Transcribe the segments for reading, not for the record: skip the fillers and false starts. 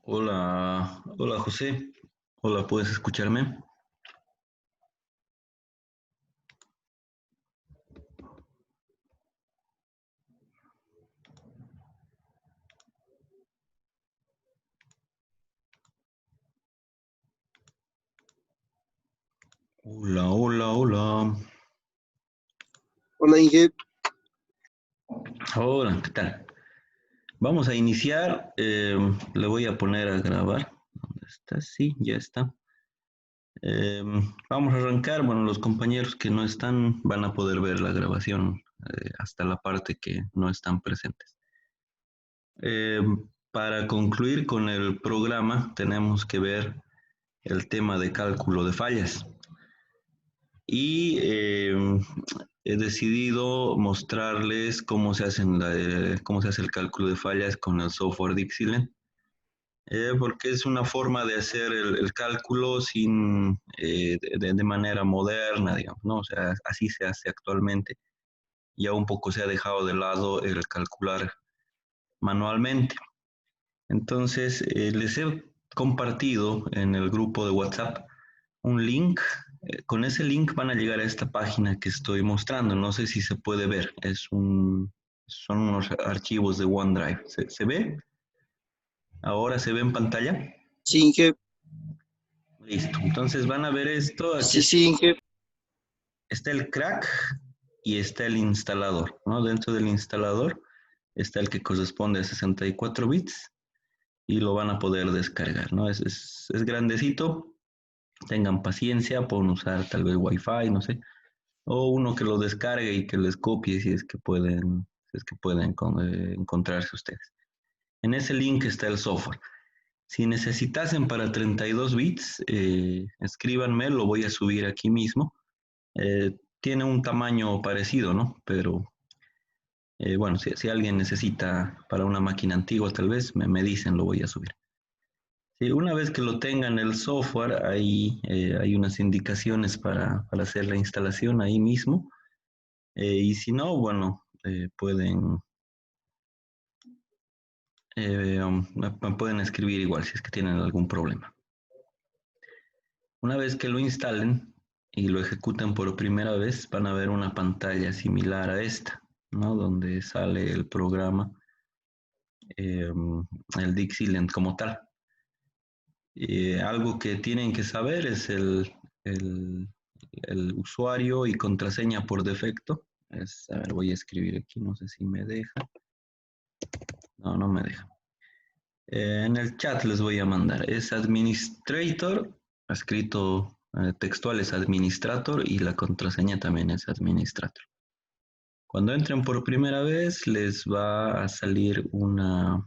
Hola, hola José. Hola, ¿puedes escucharme? Hola, hola, hola. Hola Inge, Hola, ¿qué tal? Vamos a iniciar. Le voy a poner a grabar. ¿Dónde está? Sí, ya está. Eh, Vamos a arrancar. Bueno, los compañeros que no están van a poder ver la grabación hasta la parte que no están presentes. Eh, para concluir con el programa, tenemos que ver el tema de cálculo de fallas. Y he decidido mostrarles cómo se hace el cálculo de fallas con el software Dixieland, porque es una forma de hacer el cálculo sin, de manera moderna, digamos, ¿no? O sea, así se hace actualmente. Ya un poco se ha dejado de lado el calcular manualmente. Entonces, les he compartido en el grupo de WhatsApp un link. Con ese link van a llegar a esta página que estoy mostrando. No sé si se puede ver. Son unos archivos de OneDrive. ¿Se ve? ¿Ahora se ve en pantalla? sí Inge, Listo. Entonces van a ver esto. Aquí sí Inge, está el crack y está el instalador, ¿no? Dentro del instalador está el que corresponde a 64 bits y lo van a poder descargar, ¿no? Es grandecito. Tengan paciencia, pueden usar tal vez Wi-Fi, no sé, o uno que lo descargue y que les copie si es que pueden encontrarse ustedes. En ese link está el software. Si necesitasen para 32 bits, escríbanme, lo voy a subir aquí mismo. Tiene un tamaño parecido, ¿no? Pero bueno, si alguien necesita para una máquina antigua, tal vez me dicen, lo voy a subir. Sí, una vez que lo tengan el software, ahí hay unas indicaciones para hacer la instalación ahí mismo. Y si no, bueno, me pueden escribir igual si es que tienen algún problema. Una vez que lo instalen y lo ejecuten por primera vez, van a ver una pantalla similar a esta, ¿no? Donde sale el programa, eh, el Dixieland como tal. Algo que tienen que saber es el, el usuario y contraseña por defecto. A ver, voy a escribir aquí, no sé si me deja. No, no me deja. En el chat les voy a mandar. Es administrator, escrito textual es administrator y la contraseña también es administrator. Cuando entren por primera vez les va a salir una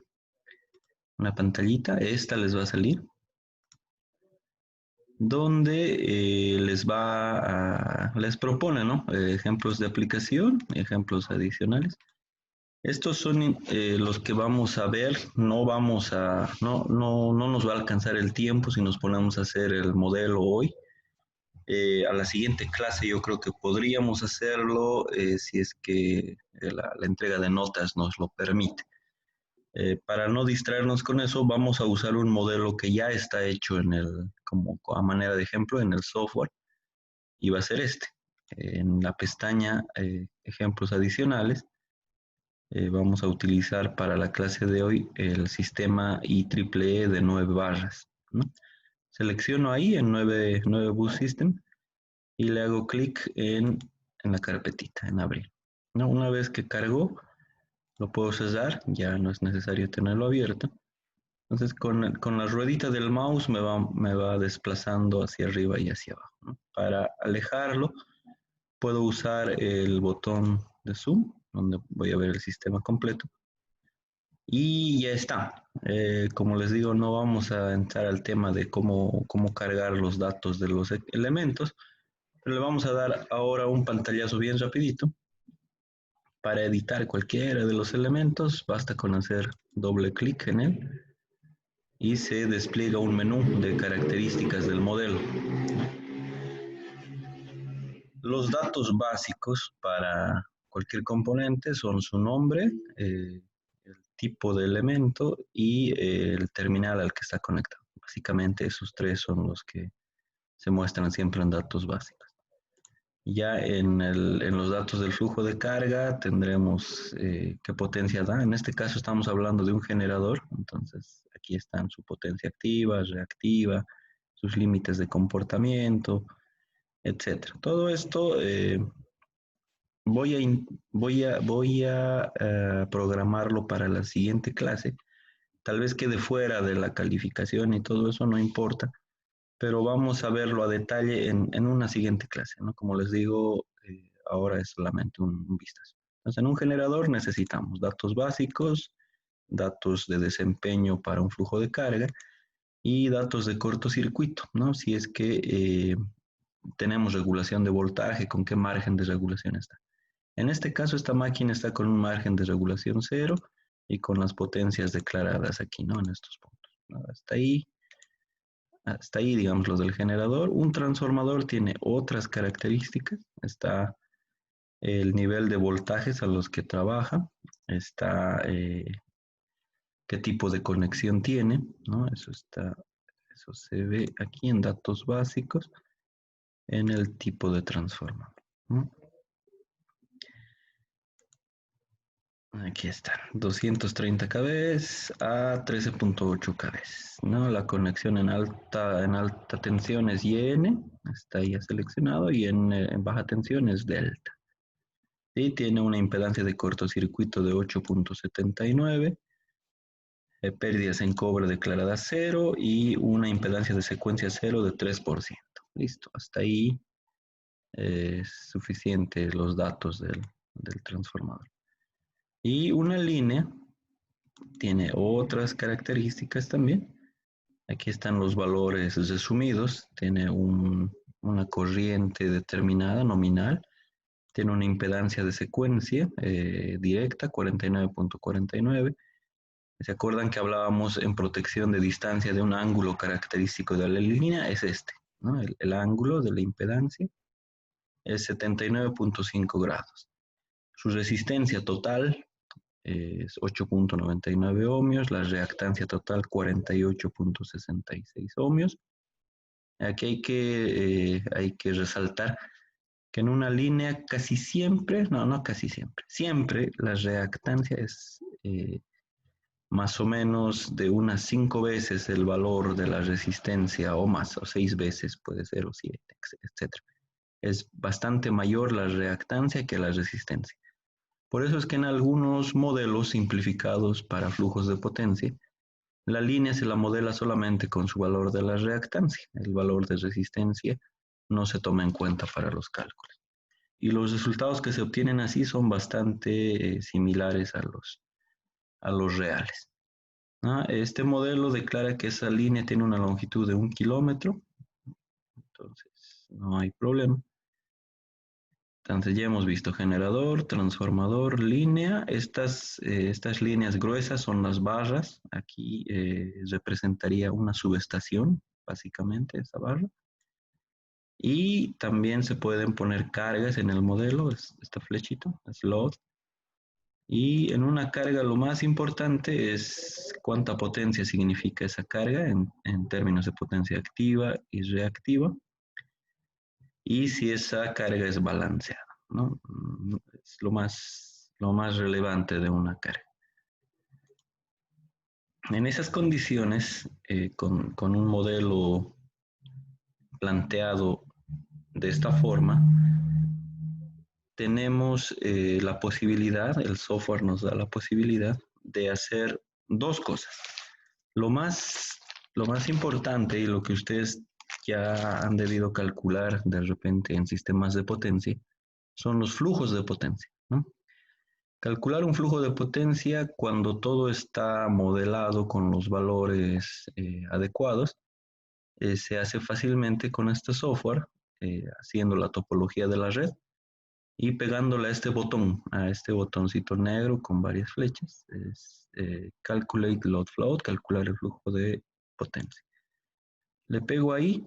pantallita, esta les va a salir, donde les propone, ¿no? Ejemplos de aplicación, ejemplos adicionales. Estos son los que vamos a ver, no nos va a alcanzar el tiempo si nos ponemos a hacer el modelo hoy. A la siguiente clase yo creo que podríamos hacerlo si es que la entrega de notas nos lo permite. Para no distraernos con eso, vamos a usar un modelo que ya está hecho como a manera de ejemplo en el software y va a ser este. En la pestaña ejemplos adicionales, vamos a utilizar para la clase de hoy el sistema IEEE de 9 barras, ¿no? Selecciono ahí en 9 bus system y le hago clic en la carpetita, en abrir, ¿no? Una vez que cargó, lo puedo cerrar, ya no es necesario tenerlo abierto. Entonces con la ruedita del mouse me va desplazando hacia arriba y hacia abajo, ¿no? Para alejarlo, puedo usar el botón de zoom, donde voy a ver el sistema completo. Y ya está. Como les digo, no vamos a entrar al tema de cómo cargar los datos de los elementos, pero le vamos a dar ahora un pantallazo bien rapidito. Para editar cualquiera de los elementos, basta con hacer doble clic en él y se despliega un menú de características del modelo. Los datos básicos para cualquier componente son su nombre, el tipo de elemento y el terminal al que está conectado. Básicamente esos tres son los que se muestran siempre en datos básicos. Ya en los datos del flujo de carga tendremos qué potencia da. En este caso estamos hablando de un generador, entonces aquí están su potencia activa, reactiva, sus límites de comportamiento, etcétera. Todo esto voy a programarlo para la siguiente clase. Tal vez quede fuera de la calificación y todo eso, no importa, pero vamos a verlo a detalle en una siguiente clase, ¿no? Como les digo, ahora es solamente un vistazo. Entonces, en un generador necesitamos datos básicos, datos de desempeño para un flujo de carga y datos de cortocircuito, ¿no? Si es que tenemos regulación de voltaje, con qué margen de regulación está. En este caso, esta máquina está con un margen de regulación cero y con las potencias declaradas aquí, ¿no? En estos puntos, ¿no? Hasta ahí, digamos, los del generador. Un transformador tiene otras características. Está el nivel de voltajes a los que trabaja, está qué tipo de conexión tiene, ¿no? Eso se ve aquí en datos básicos, en el tipo de transformador, ¿no? Aquí está, 230 kV a 13.8 kV, ¿no? La conexión en alta tensión es YN, está ya seleccionado, y en baja tensión es delta. Y tiene una impedancia de cortocircuito de 8.79, pérdidas en cobre declaradas 0 y una impedancia de secuencia 0 de 3%. Listo, hasta ahí es suficiente los datos del transformador. Y una línea tiene otras características también. Aquí están los valores resumidos. Tiene una corriente determinada, nominal. Tiene una impedancia de secuencia directa, 49.49. ¿Se acuerdan que hablábamos en protección de distancia de un ángulo característico de la línea? Es este, ¿no? El ángulo de la impedancia es 79.5 grados. Su resistencia total es 8.99 ohmios, la reactancia total 48.66 ohmios. Aquí hay que resaltar que en una línea casi siempre, no casi siempre, siempre la reactancia es más o menos de unas 5 veces el valor de la resistencia o más, o 6 veces puede ser, o 7, etc. Es bastante mayor la reactancia que la resistencia. Por eso es que en algunos modelos simplificados para flujos de potencia, la línea se la modela solamente con su valor de la reactancia. El valor de resistencia no se toma en cuenta para los cálculos. Y los resultados que se obtienen así son bastante similares a los reales. Este modelo declara que esa línea tiene una longitud de 1 kilómetro, entonces no hay problema. Entonces ya hemos visto generador, transformador, línea. Estas líneas gruesas son las barras. Aquí representaría una subestación, básicamente, esa barra. Y también se pueden poner cargas en el modelo, esta flechita, es load. Y en una carga lo más importante es cuánta potencia significa esa carga en términos de potencia activa y reactiva. Y si esa carga es balanceada, ¿no? Es lo más relevante de una carga. En esas condiciones, con un modelo planteado de esta forma, tenemos la posibilidad, el software nos da la posibilidad de hacer dos cosas. Lo más importante y lo que ustedes ya han debido calcular de repente en sistemas de potencia son los flujos de potencia, ¿no? Calcular un flujo de potencia cuando todo está modelado con los valores adecuados se hace fácilmente con este software, haciendo la topología de la red y pegándole a este botoncito negro con varias flechas. Es Calculate Load Flow, calcular el flujo de potencia. Le pego ahí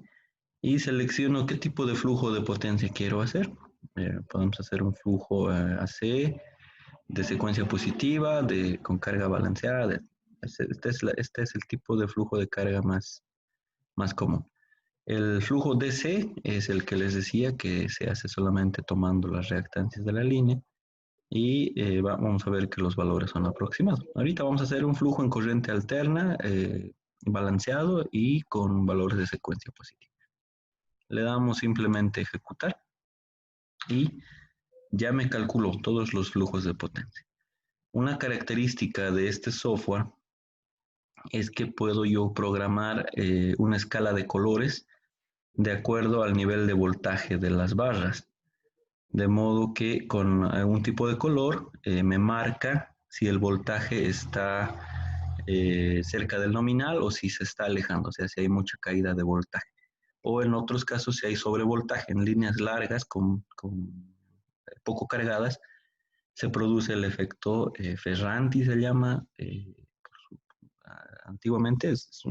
y selecciono qué tipo de flujo de potencia quiero hacer. Podemos hacer un flujo AC de secuencia positiva, con carga balanceada. Este es el tipo de flujo de carga más común. El flujo DC es el que les decía que se hace solamente tomando las reactancias de la línea y vamos a ver que los valores son aproximados. Ahorita vamos a hacer un flujo en corriente alterna, balanceado y con valores de secuencia positiva. Le damos simplemente ejecutar y ya me calculó todos los flujos de potencia. Una característica de este software es que puedo yo programar una escala de colores de acuerdo al nivel de voltaje de las barras. De modo que con algún tipo de color me marca si el voltaje está cerca del nominal o si se está alejando, o sea, si hay mucha caída de voltaje. O en otros casos, si hay sobrevoltaje en líneas largas con poco cargadas, se produce el efecto Ferranti, se llama. Antiguamente es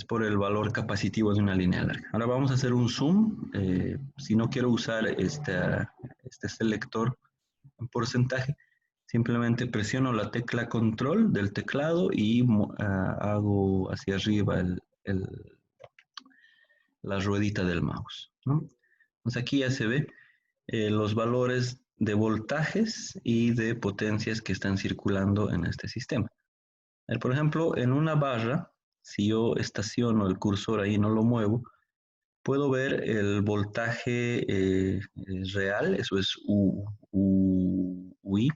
por el valor capacitivo de una línea larga. Ahora vamos a hacer un zoom. Si no quiero usar este selector en porcentaje, simplemente presiono la tecla control del teclado y hago hacia arriba la ruedita del mouse, ¿no? Entonces aquí ya se ve los valores de voltajes y de potencias que están circulando en este sistema. Por ejemplo, en una barra, si yo estaciono el cursor ahí y no lo muevo, puedo ver el voltaje real, eso es UI,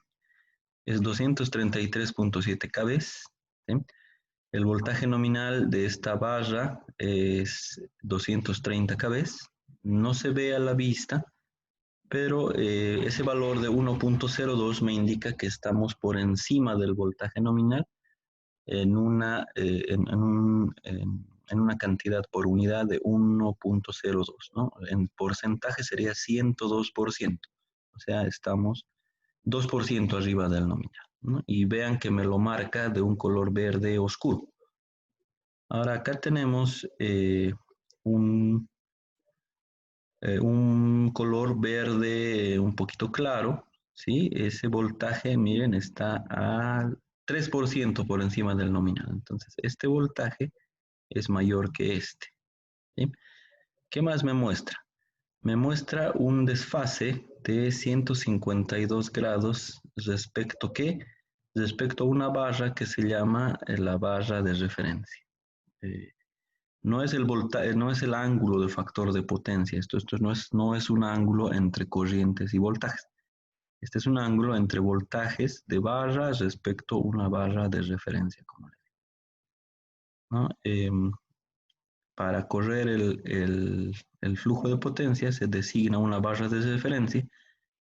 es 233.7 kV. ¿Sí? El voltaje nominal de esta barra es 230 kV. No se ve a la vista, pero ese valor de 1.02 me indica que estamos por encima del voltaje nominal en una cantidad por unidad de 1.02, ¿no? En porcentaje sería 102%, o sea, estamos 2% arriba del nominal, ¿no? Y vean que me lo marca de un color verde oscuro. Ahora acá tenemos un color verde un poquito claro, ¿sí? Ese voltaje, miren, está al 3% por encima del nominal. Entonces, este voltaje es mayor que este, ¿sí? ¿Qué más me muestra? Me muestra un desfase de 152 grados respecto a una barra que se llama la barra de referencia. No es no es el ángulo de factor de potencia, esto no es un ángulo entre corrientes y voltajes. Este es un ángulo entre voltajes de barra respecto a una barra de referencia, como les digo, ¿no? Para correr el flujo de potencia se designa una barra de referencia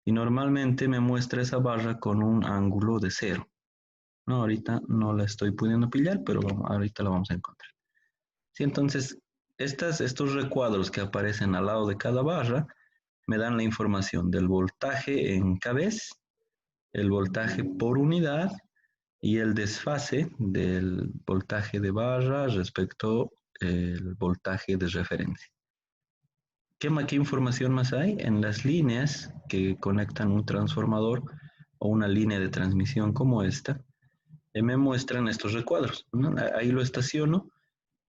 y normalmente me muestra esa barra con un ángulo de 0. No, ahorita no la estoy pudiendo pillar, pero ahorita la vamos a encontrar. Sí, entonces, estos recuadros que aparecen al lado de cada barra me dan la información del voltaje en kV, el voltaje por unidad y el desfase del voltaje de barra respecto al voltaje de referencia. ¿Qué información más hay? En las líneas que conectan un transformador o una línea de transmisión como esta, me muestran estos recuadros, ¿no? Ahí lo estaciono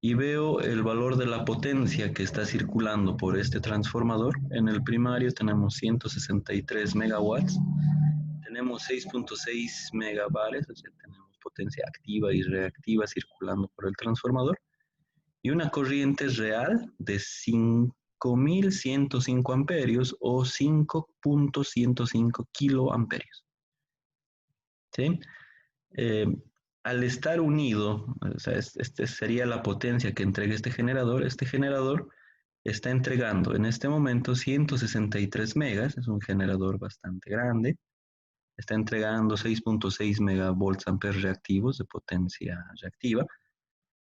y veo el valor de la potencia que está circulando por este transformador. En el primario tenemos 163 megawatts, tenemos 6.6 megabares, o sea, tenemos potencia activa y reactiva circulando por el transformador, y una corriente real de 5.105 amperios o 5.105 kiloamperios. ¿Sí? Al estar unido, o sea, este sería la potencia que entrega este generador está entregando en este momento 163 megas, es un generador bastante grande, está entregando 6.6 megavolts amperes reactivos de potencia reactiva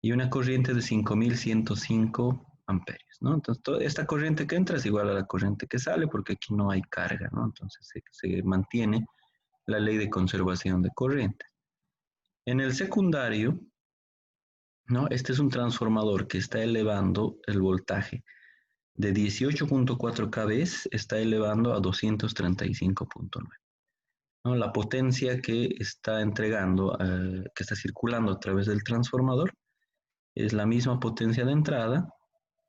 y una corriente de 5.105 amperios, ¿no? Entonces, esta corriente que entra es igual a la corriente que sale porque aquí no hay carga, ¿no? Entonces se mantiene la ley de conservación de corriente. En el secundario, ¿no? Este es un transformador que está elevando el voltaje de 18.4 kV, está elevando a 235.9. ¿no? La potencia que está entregando, que está circulando a través del transformador, es la misma potencia de entrada,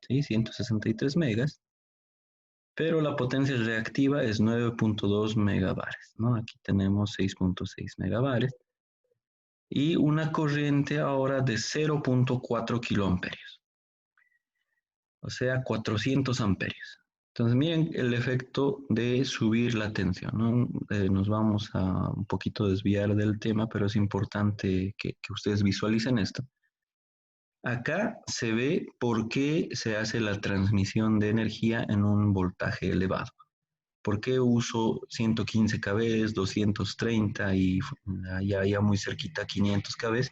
¿sí? 163 megas, pero la potencia reactiva es 9.2 megabares, ¿no? Aquí tenemos 6.6 megabares y una corriente ahora de 0.4 kiloamperios, o sea, 400 amperios. Entonces, miren el efecto de subir la tensión, ¿no? Nos vamos a un poquito desviar del tema, pero es importante que ustedes visualicen esto. Acá se ve por qué se hace la transmisión de energía en un voltaje elevado. ¿Por qué uso 115 kV, 230 y ya muy cerquita 500 kV?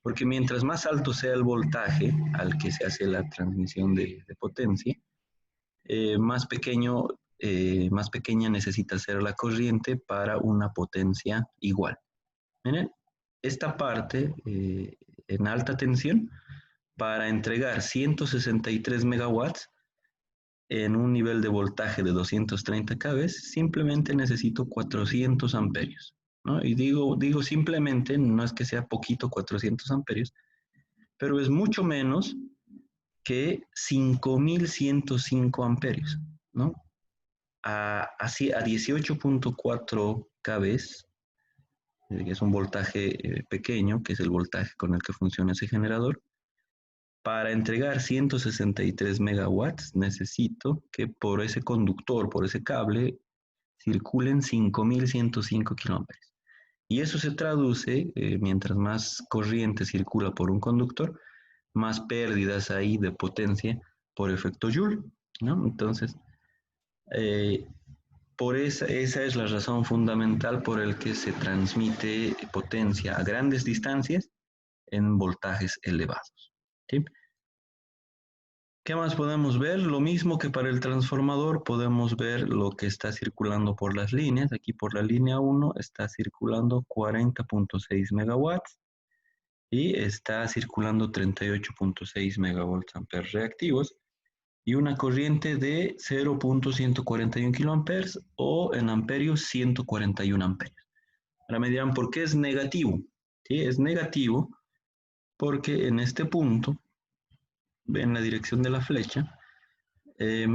Porque mientras más alto sea el voltaje al que se hace la transmisión de potencia, más pequeño, más pequeña necesita ser la corriente para una potencia igual. Miren, esta parte en alta tensión, para entregar 163 megawatts en un nivel de voltaje de 230 kV, simplemente necesito 400 amperios, ¿no? Y digo simplemente, no es que sea poquito 400 amperios, pero es mucho menos que 5105 amperios, ¿no? Así a 18.4 kV, que es un voltaje pequeño, que es el voltaje con el que funciona ese generador. Para entregar 163 megawatts necesito que por ese conductor, por ese cable, circulen 5105 kilómetros. Y eso se traduce, mientras más corriente circula por un conductor, más pérdidas hay de potencia por efecto Joule, ¿no? Entonces, eh, esa es la razón fundamental por el que se transmite potencia a grandes distancias en voltajes elevados, ¿sí? ¿Qué más podemos ver? Lo mismo que para el transformador, podemos ver lo que está circulando por las líneas. Aquí por la línea 1 está circulando 40.6 megawatts y está circulando 38.6 megavolts amperes reactivos y una corriente de 0.141 kiloamperes o en amperios 141 amperios. Ahora me dirán, ¿por qué es negativo? ¿Sí? Es negativo porque en este punto, en la dirección de la flecha, eh,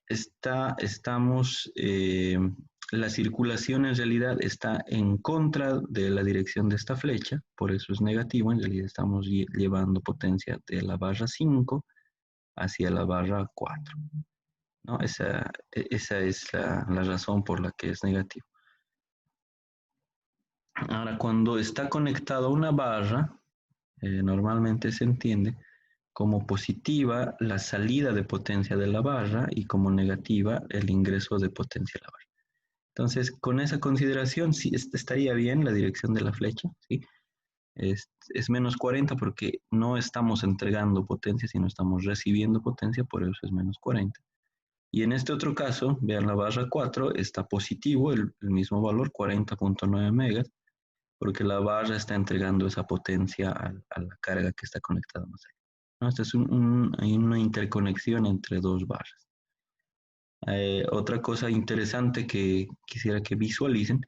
estamos, la circulación en realidad está en contra de la dirección de esta flecha, por eso es negativo, en realidad estamos llevando potencia de la barra 5 hacia la barra 4, ¿no? Esa es la razón por la que es negativo. Ahora, cuando está conectado a una barra, normalmente se entiende como positiva la salida de potencia de la barra y como negativa el ingreso de potencia a la barra. Entonces, con esa consideración, sí estaría bien la dirección de la flecha, ¿sí? Es menos 40 porque no estamos entregando potencia, sino estamos recibiendo potencia, por eso es menos 40. Y en este otro caso, vean la barra 4, está positivo el mismo valor, 40.9 megas, porque la barra está entregando esa potencia a la carga que está conectada más allá, ¿no? Esta es hay una interconexión entre dos barras. Otra cosa interesante que quisiera que visualicen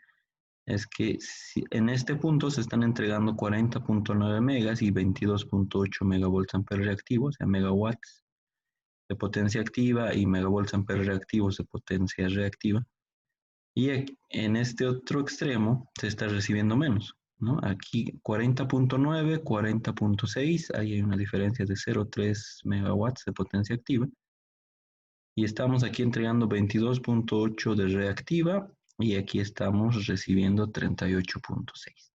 es que en este punto se están entregando 40.9 megas y 22.8 megavolts amperes reactivos, o sea, megawatts de potencia activa y megavolts amperes reactivos de potencia reactiva. Y en este otro extremo se está recibiendo menos, ¿no? Aquí 40.9, 40.6, ahí hay una diferencia de 0.3 megawatts de potencia activa. Y estamos aquí entregando 22.8 de reactiva y aquí estamos recibiendo 38.6.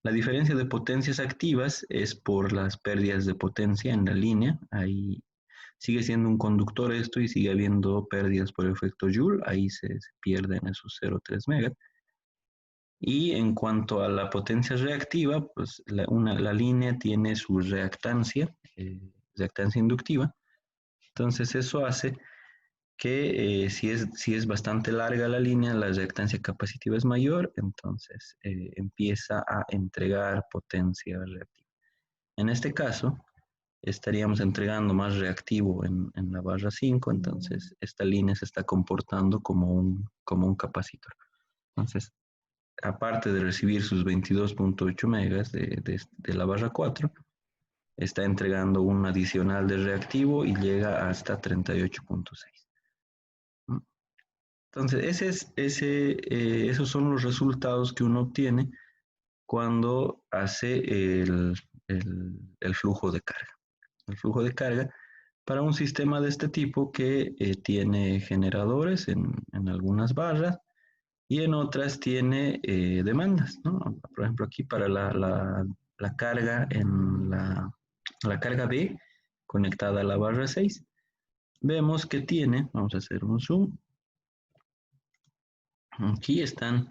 La diferencia de potencias activas es por las pérdidas de potencia en la línea. Ahí sigue siendo un conductor esto y sigue habiendo pérdidas por efecto Joule. Ahí se pierden esos 0.3 megas. Y en cuanto a la potencia reactiva, pues la línea tiene su reactancia, reactancia inductiva. Entonces eso hace que si es bastante larga la línea, la reactancia capacitiva es mayor, entonces empieza a entregar potencia reactiva. En este caso, estaríamos entregando más reactivo en la barra 5, entonces esta línea se está comportando como un capacitor. Entonces, aparte de recibir sus 22.8 megas de la barra 4, está entregando un adicional de reactivo y llega hasta 38.6. Entonces, esos son los resultados que uno obtiene cuando hace el flujo de carga. El flujo de carga para un sistema de este tipo que tiene generadores en algunas barras y en otras tiene demandas, ¿no? Por ejemplo, aquí para la carga la carga B conectada a la barra 6, vemos que tiene, vamos a hacer un zoom, aquí están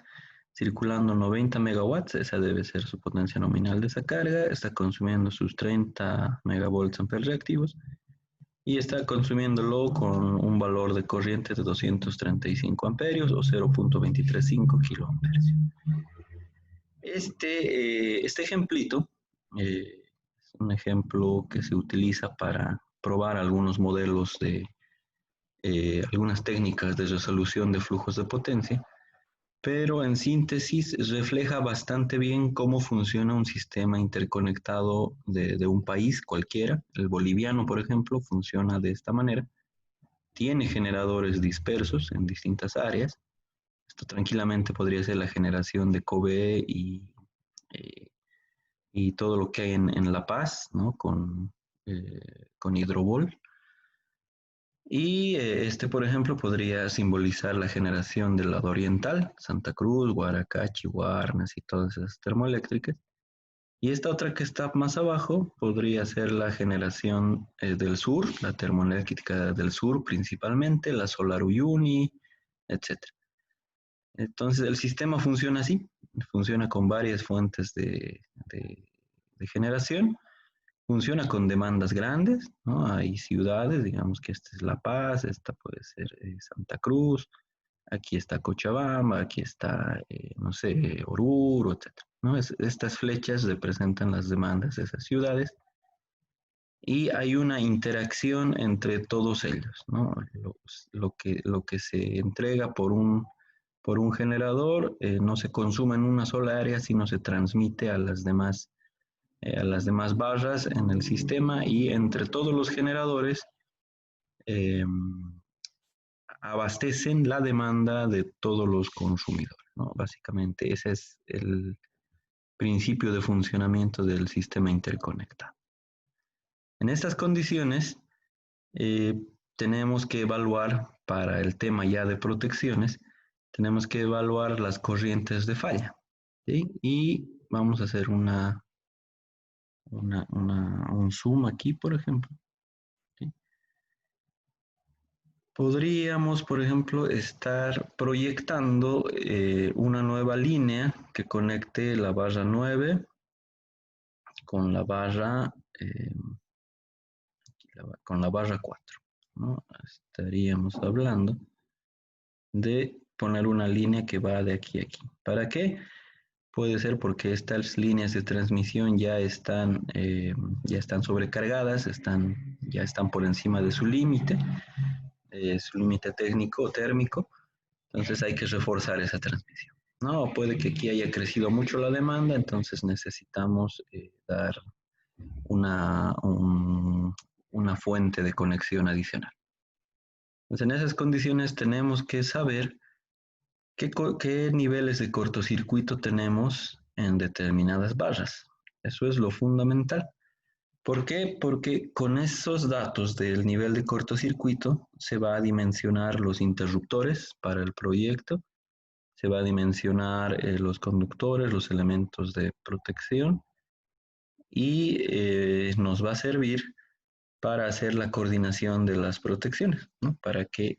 circulando 90 megawatts, esa debe ser su potencia nominal de esa carga, está consumiendo sus 30 megavolts amperes reactivos y está consumiéndolo con un valor de corriente de 235 amperios o 0.235 kiloamperios. Este ejemplito es un ejemplo que se utiliza para probar algunos modelos de algunas técnicas de resolución de flujos de potencia, pero en síntesis refleja bastante bien cómo funciona un sistema interconectado de un país cualquiera. El boliviano, por ejemplo, funciona de esta manera. Tiene generadores dispersos en distintas áreas. Esto tranquilamente podría ser la generación de COBE eh, y todo lo que hay en La Paz, ¿no? Con Hidrobol. Y por ejemplo, podría simbolizar la generación del lado oriental, Santa Cruz, Guaracachi, Guarnes y todas esas termoeléctricas. Y esta otra que está más abajo podría ser la generación del sur, la termoeléctrica del sur principalmente, la Solar Uyuni, etc. Entonces el sistema funciona así, funciona con varias fuentes de generación, funciona con demandas grandes, ¿no? Hay ciudades, digamos que esta es La Paz, esta puede ser Santa Cruz, aquí está Cochabamba, aquí está, no sé, Oruro, etc. ¿No? Estas flechas representan las demandas de esas ciudades y hay una interacción entre todos ellos, ¿no? Lo que se entrega por un generador no se consume en una sola área, sino se transmite a las demás barras en el sistema y entre todos los generadores eh, abastecen la demanda de todos los consumidores, ¿no? Básicamente ese es el principio de funcionamiento del sistema interconectado. En estas condiciones eh, tenemos que evaluar para el tema ya de protecciones, tenemos que evaluar las corrientes de falla, ¿sí? Y vamos a hacer un zoom aquí, por ejemplo. ¿Sí? Podríamos, por ejemplo, estar proyectando una nueva línea que conecte la barra 9 con la barra, con la barra 4, ¿no? Estaríamos hablando de poner una línea que va de aquí a aquí. ¿Para qué? Puede ser porque estas líneas de transmisión ya están sobrecargadas, ya están por encima de su límite técnico o térmico, entonces hay que reforzar esa transmisión. No, puede que aquí haya crecido mucho la demanda, entonces necesitamos dar una fuente de conexión adicional. Entonces, en esas condiciones tenemos que saber qué niveles de cortocircuito tenemos en determinadas barras. Eso es lo fundamental. ¿Por qué? Porque con esos datos del nivel de cortocircuito se va a dimensionar los interruptores para el proyecto, se va a dimensionar los conductores, los elementos de protección y nos va a servir para hacer la coordinación de las protecciones, ¿no? Para que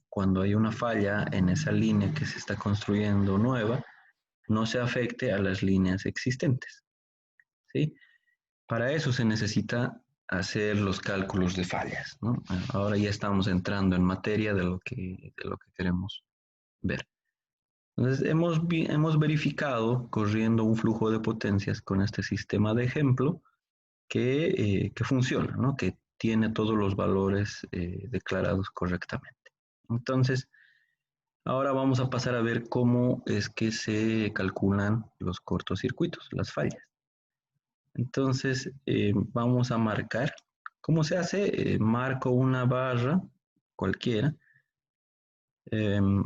cuando hay una falla en esa línea que se está construyendo nueva, no se afecte a las líneas existentes, ¿sí? Para eso se necesita hacer los cálculos de fallas, ¿no? Ahora ya estamos entrando en materia de lo que queremos ver. Entonces, hemos verificado, corriendo un flujo de potencias con este sistema de ejemplo, que funciona, ¿no? Que tiene todos los valores declarados correctamente. Entonces, Ahora vamos a pasar a ver cómo es que se calculan los cortocircuitos, las fallas. Entonces, vamos a marcar. ¿Cómo se hace? Marco una barra cualquiera, em,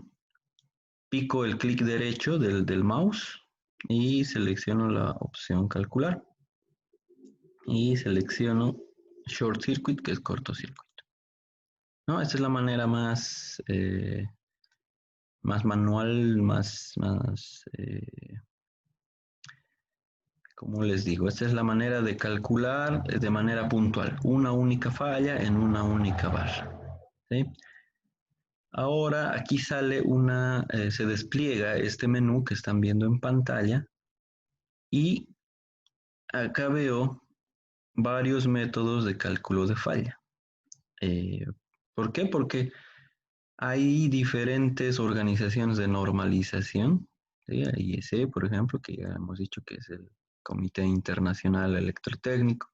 pico el clic derecho del mouse y selecciono la opción calcular. Y selecciono short circuit, que es cortocircuito. ¿No? Esta es la manera más manual, como les digo, esta es la manera de calcular de manera puntual, una única falla en una única barra. ¿Sí? Ahora aquí sale se despliega este menú que están viendo en pantalla y acá veo varios métodos de cálculo de falla. Eh, ¿Por qué? Porque hay diferentes organizaciones de normalización. ¿Sí? Hay IEC, por ejemplo, que ya hemos dicho que es el Comité Internacional Electrotécnico.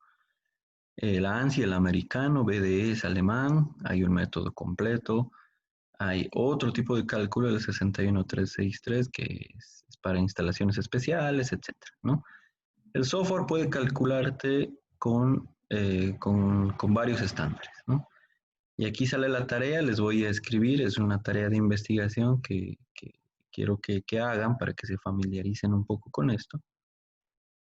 El ANSI, el americano, BDE es alemán, hay un método completo. Hay otro tipo de cálculo, el 61363, que es para instalaciones especiales, etcétera, ¿no? El software puede calcularte con varios estándares, ¿no? Y aquí sale la tarea, les voy a escribir, es una tarea de investigación que quiero que hagan para que se familiaricen un poco con esto.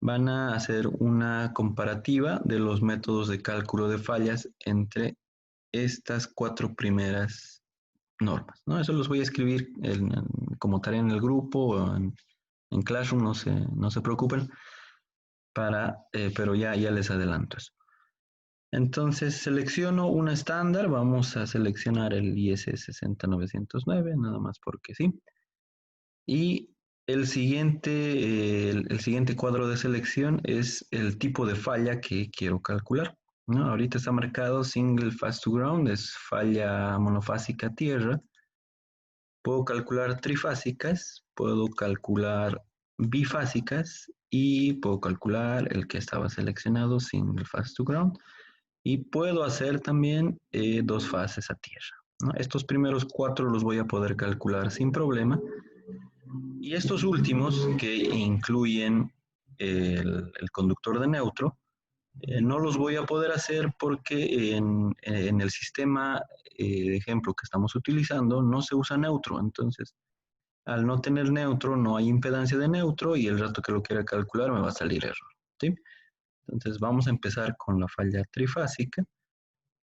Van a hacer una comparativa de los métodos de cálculo de fallas entre estas cuatro primeras normas, ¿no? Eso los voy a escribir como tarea en el grupo o en Classroom, no se preocupen, pero ya les adelanto eso. Entonces selecciono una estándar, vamos a seleccionar el IS 60909, nada más porque sí. Y el siguiente cuadro de selección es el tipo de falla que quiero calcular, ¿no? Ahorita está marcado single fast to ground, es falla monofásica tierra. Puedo calcular trifásicas, puedo calcular bifásicas y puedo calcular el que estaba seleccionado single fast to ground. Y puedo hacer también dos fases a tierra, ¿no? Estos primeros cuatro los voy a poder calcular sin problema. Y estos últimos, que incluyen el conductor de neutro, no los voy a poder hacer porque en el sistema de ejemplo que estamos utilizando no se usa neutro. Entonces, al no tener neutro, no hay impedancia de neutro y el rato que lo quiera calcular me va a salir error. ¿Sí? Entonces, vamos a empezar con la falla trifásica.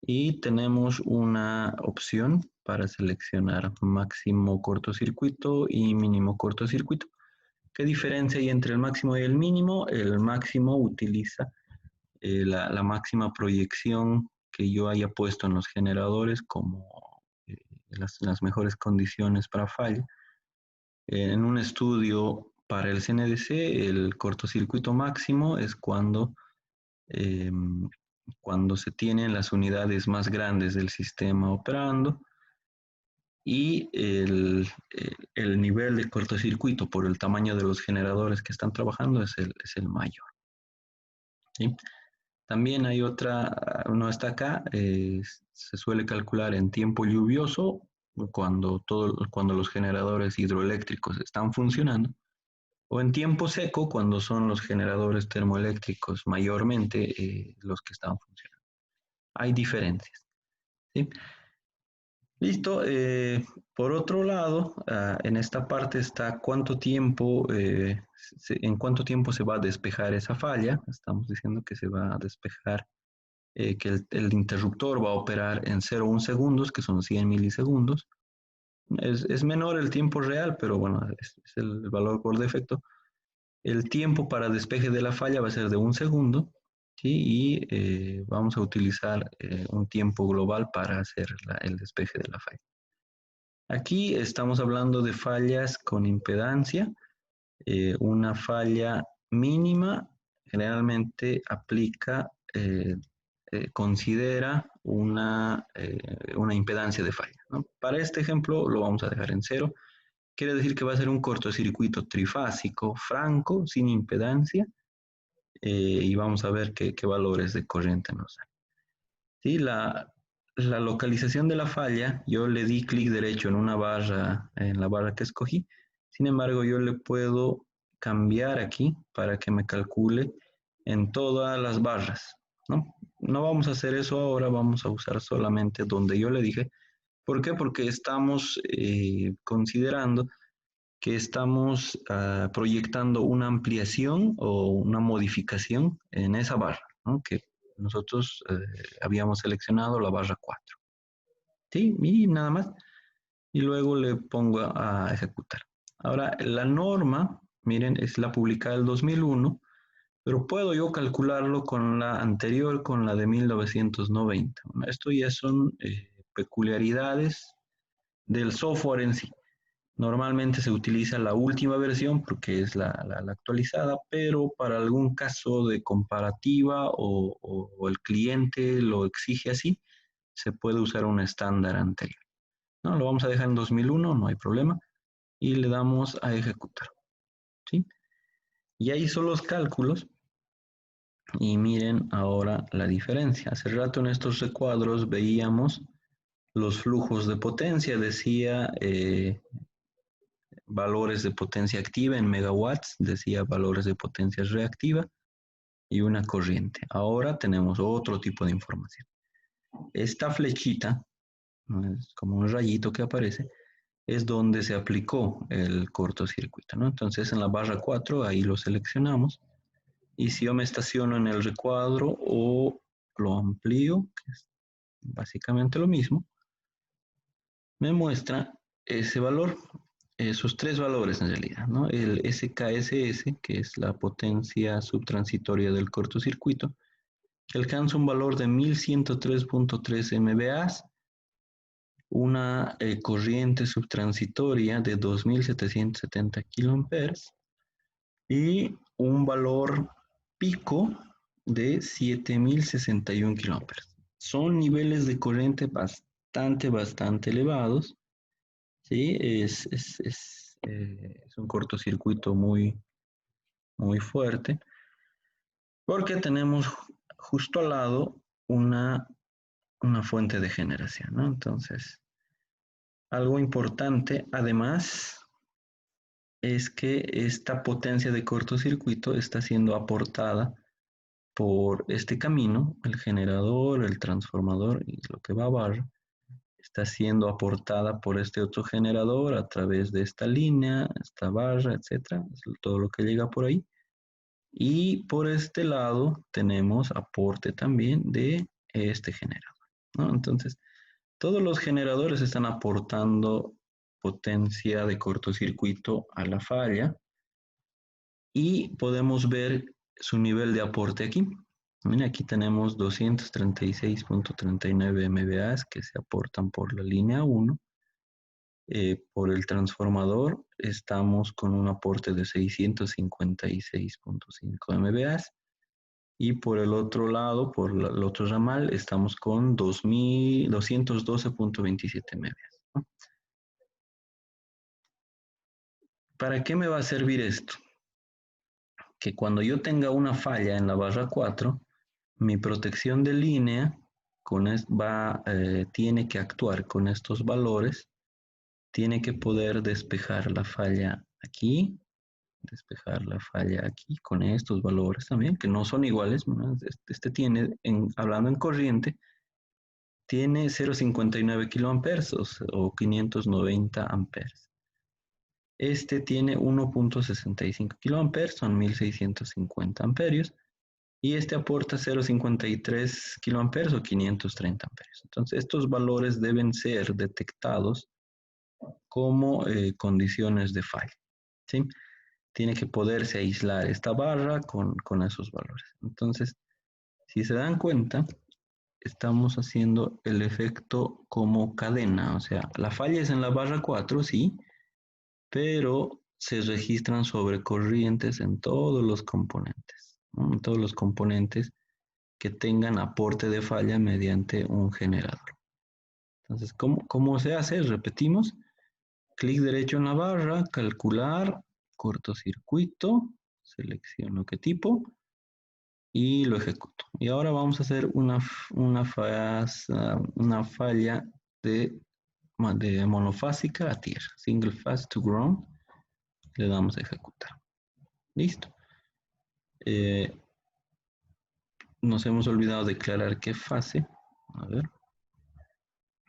Y tenemos una opción para seleccionar máximo cortocircuito y mínimo cortocircuito. ¿Qué diferencia hay entre el máximo y el mínimo? El máximo utiliza la máxima proyección que yo haya puesto en los generadores como eh, las mejores condiciones para falla. En un estudio para el CNDC, el cortocircuito máximo es eh, cuando se tienen las unidades más grandes del sistema operando y el nivel de cortocircuito por el tamaño de los generadores que están trabajando es el mayor. ¿Sí? También hay otra, no está acá, se suele calcular en tiempo lluvioso cuando los generadores hidroeléctricos están funcionando, o en tiempo seco cuando son los generadores termoeléctricos mayormente los que están funcionando. Hay diferencias. ¿Sí? Listo. Por otro lado, en esta parte está en cuánto tiempo se va a despejar esa falla. Estamos diciendo que se va a despejar, que el interruptor va a operar en 0,1 segundos, que son 100 milisegundos. Es menor el tiempo real, pero bueno, es el valor por defecto. El tiempo para despeje de la falla va a ser de 1 segundo, ¿sí? Y vamos a utilizar un tiempo global para hacer el despeje de la falla. Aquí estamos hablando de fallas con impedancia. Una falla mínima generalmente considera una impedancia de falla, ¿no? Para este ejemplo lo vamos a dejar en 0. Quiere decir que va a ser un cortocircuito trifásico franco, sin impedancia, y vamos a ver qué valores de corriente nos dan. ¿Sí? la localización de la falla, yo le di clic derecho en una barra, en la barra que escogí. Sin embargo, yo le puedo cambiar aquí para que me calcule en todas las barras, ¿no? No vamos a hacer eso ahora, vamos a usar solamente donde yo le dije. ¿Por qué? Porque estamos considerando que estamos proyectando una ampliación o una modificación en esa barra, ¿no? Que nosotros habíamos seleccionado la barra 4. ¿Sí? Y nada más. Y luego le pongo a ejecutar. Ahora, la norma, miren, es la publicada del 2001, pero puedo yo calcularlo con la anterior, con la de 1990. Esto ya son peculiaridades del software en sí. Normalmente se utiliza la última versión porque es la actualizada, pero para algún caso de comparativa o el cliente lo exige así, se puede usar un estándar anterior. ¿No? Lo vamos a dejar en 2001, no hay problema, y le damos a ejecutar. ¿Sí? Ya hizo los cálculos y miren ahora la diferencia. Hace rato en estos recuadros veíamos los flujos de potencia, decía valores de potencia activa en megawatts, decía valores de potencia reactiva y una corriente. Ahora tenemos otro tipo de información. Esta flechita, ¿no? Es como un rayito que aparece, es donde se aplicó el cortocircuito, ¿no? Entonces en la barra 4 ahí lo seleccionamos y si yo me estaciono en el recuadro o lo amplío, que es básicamente lo mismo, me muestra ese valor, esos tres valores en realidad, ¿no? El SKSS, que es la potencia subtransitoria del cortocircuito, que alcanza un valor de 1103.3 MVA, una corriente subtransitoria de 2770 kA y un valor pico de 7061 kA. Son niveles de corriente bastante elevados. Sí, es un cortocircuito muy fuerte, porque tenemos justo al lado una fuente de generación, ¿no? Entonces, algo importante, además, es que esta potencia de cortocircuito está siendo aportada por este camino, el generador, el transformador y lo que va a barra, está siendo aportada por este otro generador a través de esta línea, esta barra, etcétera, todo lo que llega por ahí. Y por este lado tenemos aporte también de este generador, ¿no? Entonces, todos los generadores están aportando potencia de cortocircuito a la falla y podemos ver su nivel de aporte aquí. Mira, aquí tenemos 236.39 MVA que se aportan por la línea 1. Por el transformador estamos con un aporte de 656.5 MVA y por el otro lado, por el otro ramal, estamos con 212.27 MVA, ¿no? ¿Para qué me va a servir esto? Que cuando yo tenga una falla en la barra 4, mi protección de línea tiene que actuar con estos valores, tiene que poder despejar la falla aquí, despejar la falla aquí con estos valores también, que no son iguales, ¿no? Este tiene, hablando en corriente, tiene 0,59 kiloamperes o 590 amperes. Este tiene 1.65 kiloamperes, son 1650 amperios, y este aporta 0,53 kiloamperes o 530 amperios. Entonces, estos valores deben ser detectados como condiciones de falla, ¿sí? Tiene que poderse aislar esta barra con esos valores. Entonces, si se dan cuenta, estamos haciendo el efecto como cadena, o sea, la falla es en la barra 4, sí, pero se registran sobrecorrientes en todos los componentes, ¿no? En todos los componentes que tengan aporte de falla mediante un generador. Entonces, ¿cómo se hace? Repetimos, clic derecho en la barra, calcular, cortocircuito, selecciono qué tipo, y lo ejecuto. Y ahora vamos a hacer una falla de monofásica a tierra, single phase to ground, le damos a ejecutar. Listo. Nos hemos olvidado declarar qué fase. A ver,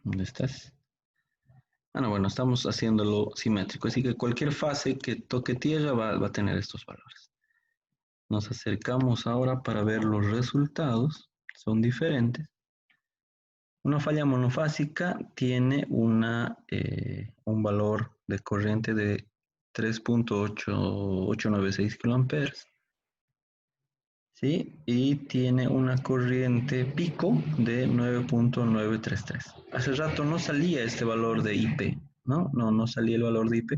¿dónde estás? Ah, no, bueno, estamos haciéndolo simétrico, así que cualquier fase que toque tierra va a tener estos valores. Nos acercamos ahora para ver los resultados, son diferentes. Una falla monofásica tiene un valor de corriente de 3.896 kA, ¿sí? Y tiene una corriente pico de 9.933. Hace rato no salía este valor de IP, ¿no? No salía el valor de IP,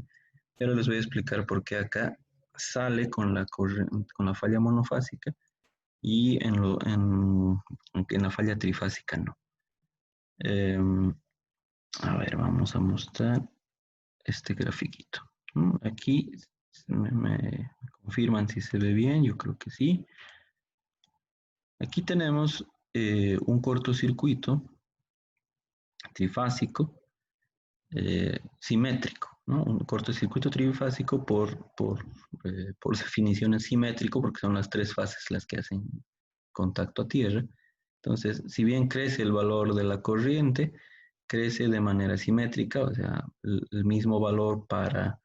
pero les voy a explicar por qué acá sale con la falla monofásica y en la falla trifásica no. A ver, vamos a mostrar este grafiquito. Aquí me confirman si se ve bien, yo creo que sí. Aquí tenemos un cortocircuito trifásico simétrico, ¿no? Un cortocircuito trifásico por definición es simétrico porque son las tres fases las que hacen contacto a tierra. Entonces, si bien crece el valor de la corriente, crece de manera simétrica, o sea, el mismo valor para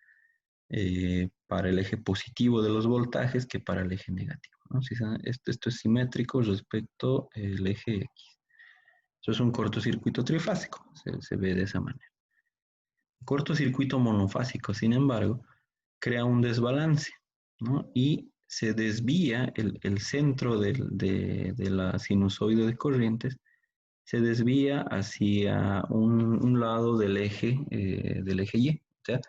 el eje positivo de los voltajes que para el eje negativo, ¿no? Esto es simétrico respecto al eje X. Eso es un cortocircuito trifásico, se ve de esa manera. El cortocircuito monofásico, sin embargo, crea un desbalance, ¿no? Y se desvía el centro de la sinusoide de corrientes, se desvía hacia un lado del eje Y, o sea,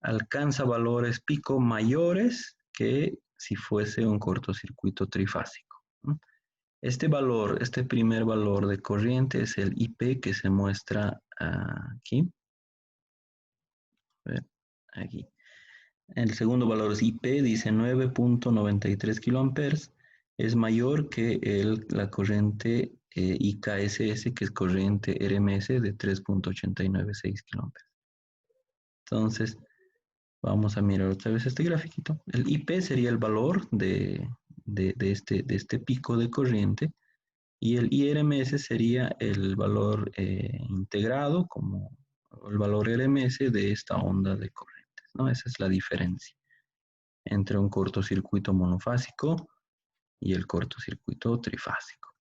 alcanza valores pico mayores que si fuese un cortocircuito trifásico, ¿no? Este primer valor de corriente es el IP que se muestra aquí. A ver, aquí. El segundo valor es IP, dice 9.93 kA, es mayor que la corriente IKSS, que es corriente RMS de 3.896 kA. Entonces, vamos a mirar otra vez este grafiquito. El IP sería el valor de este pico de corriente y el IRMS sería el valor integrado como el valor RMS de esta onda de corrientes, ¿no? Esa es la diferencia entre un cortocircuito monofásico y el cortocircuito trifásico.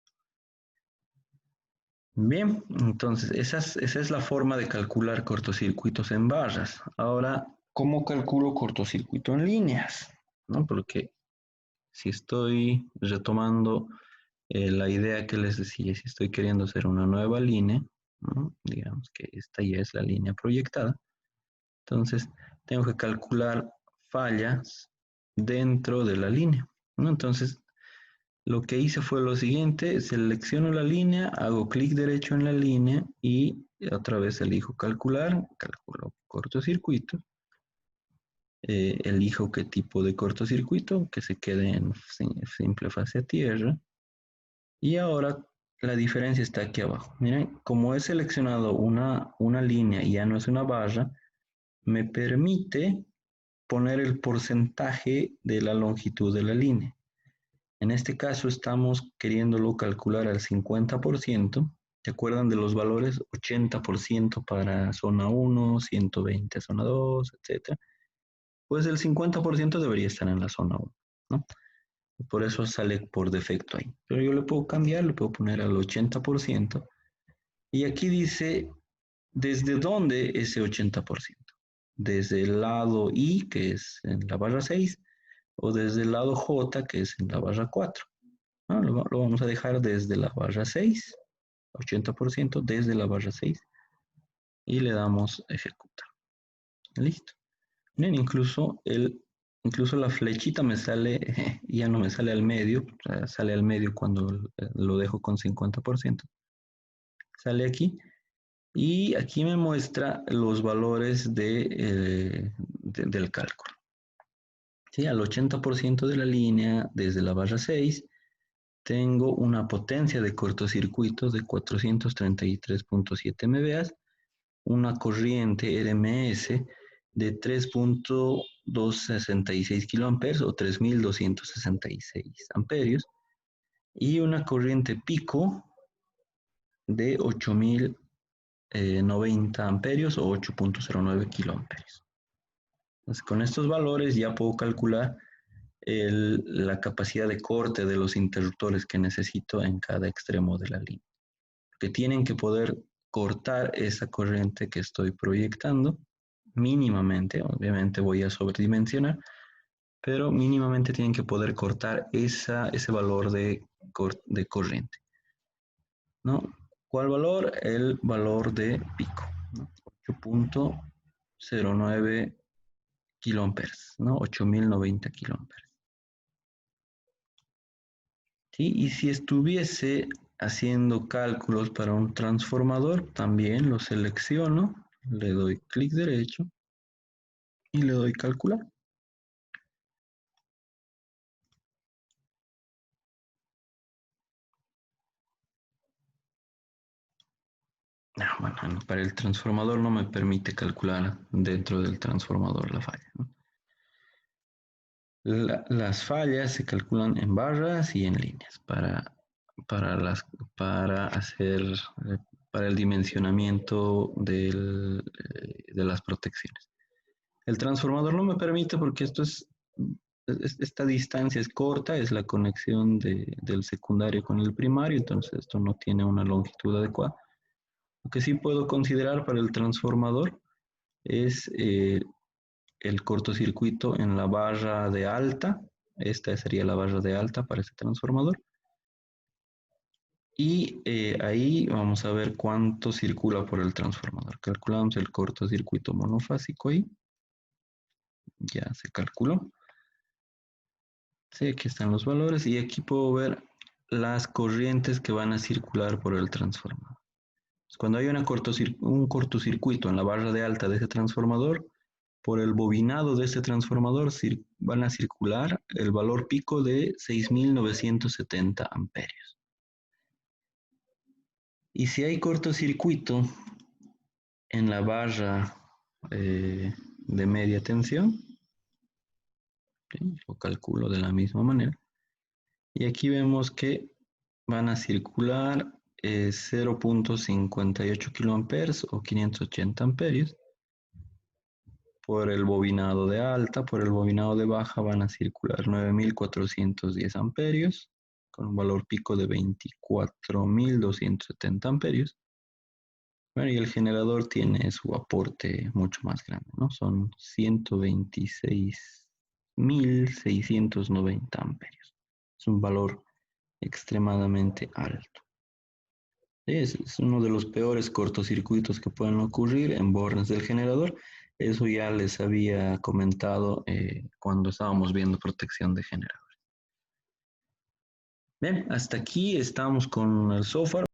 Bien, entonces esa es la forma de calcular cortocircuitos en barras. Ahora, ¿cómo calculo cortocircuito en líneas? ¿No? Porque si estoy retomando la idea que les decía, si estoy queriendo hacer una nueva línea, ¿no? Digamos que esta ya es la línea proyectada, entonces tengo que calcular fallas dentro de la línea, ¿no? Entonces, lo que hice fue lo siguiente, selecciono la línea, hago clic derecho en la línea y otra vez elijo calcular, calculo cortocircuito, elijo qué tipo de cortocircuito, que se quede en simple fase a tierra. Y ahora la diferencia está aquí abajo. Miren, como he seleccionado una línea y ya no es una barra, me permite poner el porcentaje de la longitud de la línea. En este caso estamos queriéndolo calcular al 50%. ¿Se acuerdan de los valores? 80% para zona 1, 120 zona 2, etc. Pues el 50% debería estar en la zona 1, ¿no? Por eso sale por defecto ahí. Pero yo le puedo cambiar, le puedo poner al 80%. Y aquí dice, ¿desde dónde ese 80%? Desde el lado I, que es en la barra 6, o desde el lado J, que es en la barra 4. ¿No? Lo vamos a dejar desde la barra 6, 80% desde la barra 6, y le damos ejecutar. Listo. Miren, incluso la flechita me sale, ya no me sale al medio, o sea, sale al medio cuando lo dejo con 50%. Sale aquí. Y aquí me muestra los valores del cálculo. ¿Sí? Al 80% de la línea desde la barra 6 tengo una potencia de cortocircuito de 433.7 MVA, una corriente RMS de 3.266 kA o 3.266 amperios y una corriente pico de 8.090 amperios o 8.09 kiloamperios. Entonces, con estos valores ya puedo calcular la capacidad de corte de los interruptores que necesito en cada extremo de la línea. Que tienen que poder cortar esa corriente que estoy proyectando mínimamente, obviamente voy a sobredimensionar, pero mínimamente tienen que poder cortar ese valor de corriente, ¿no? ¿Cuál valor? El valor de pico, ¿no? 8.09 kiloamperes, ¿no? 8.090 kiloamperes. ¿Sí? Y si estuviese haciendo cálculos para un transformador, también lo selecciono, le doy clic derecho y le doy calcular. Bueno, para el transformador no me permite calcular dentro del transformador la falla, ¿no? Las fallas se calculan en barras y en líneas para, para hacer para el dimensionamiento de las protecciones. El transformador no me permite porque esta distancia es corta, es la conexión del secundario con el primario, entonces esto no tiene una longitud adecuada. Lo que sí puedo considerar para el transformador es el cortocircuito en la barra de alta. Esta sería la barra de alta para este transformador. Y ahí vamos a ver cuánto circula por el transformador. Calculamos el cortocircuito monofásico ahí. Ya se calculó. Sí, aquí están los valores y aquí puedo ver las corrientes que van a circular por el transformador. Cuando hay un cortocircuito en la barra de alta de ese transformador, por el bobinado de este transformador van a circular el valor pico de 6.970 amperios. Y si hay cortocircuito en la barra de media tensión, ¿sí? Lo calculo de la misma manera. Y aquí vemos que van a circular 0.58 kiloamperes o 580 amperios. Por el bobinado de alta, por el bobinado de baja van a circular 9.410 amperios con un valor pico de 24.270 amperios. Bueno, y el generador tiene su aporte mucho más grande, ¿no? Son 126.690 amperios. Es un valor extremadamente alto. Es uno de los peores cortocircuitos que pueden ocurrir en bornes del generador. Eso ya les había comentado cuando estábamos viendo protección de generadores. Bien, hasta aquí estamos con el software.